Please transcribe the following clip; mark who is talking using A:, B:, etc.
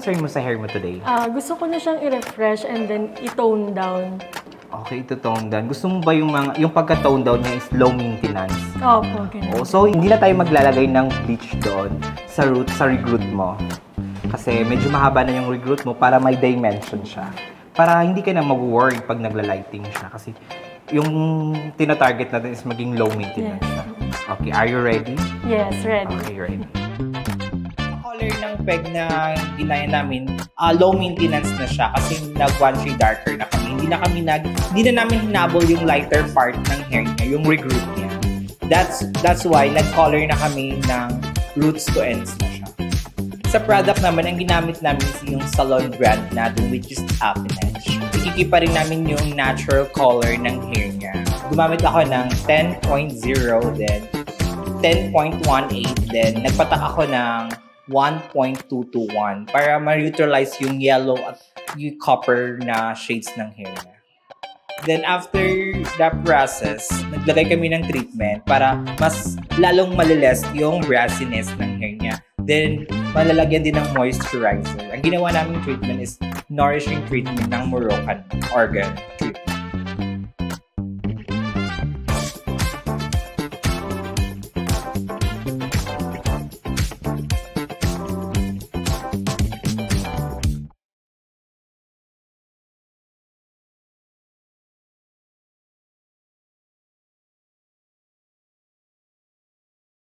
A: concern mo sa hair mo today?
B: Gusto ko na siyang i-refresh and then i-tone down.
A: Okay, ito tone down. Gusto mo ba yung pagka-tone down niya is low maintenance?
B: Opo, ganun.
A: So, hindi na tayo maglalagay ng bleach doon sa regroot mo. Kasi medyo mahaba na yung regroot mo para may dimension siya. Para hindi ka na mag-worry pag nagla-lighting siya. Kasi yung tina-target natin is maging low maintenance siya. Okay, are you ready?
B: Yes, ready.
A: Okay, ready. Color ng peg na ginaya namin, low maintenance na siya kasi nag-one shade darker na kami. Hindi na namin hinabol yung lighter part ng hair niya, yung regroot niya. That's why nag-color na kami ng roots to ends na siya. Sa product naman, ang ginamit namin is yung salon brand natin, which is Affinage. Ikikipa rin namin yung natural color ng hair niya. Gumamit ako ng 10.0, then 10.18, then nagpatak ako ng 1.221 para ma-utilize yung yellow at yung copper na shades ng hair niya. Then after that process, naglagay kami ng treatment para mas lalong maliles yung brassiness ng hair niya. Then, malalagyan din ng moisturizer. Ang ginawa namin treatment is nourishing treatment ng Moroccan organ.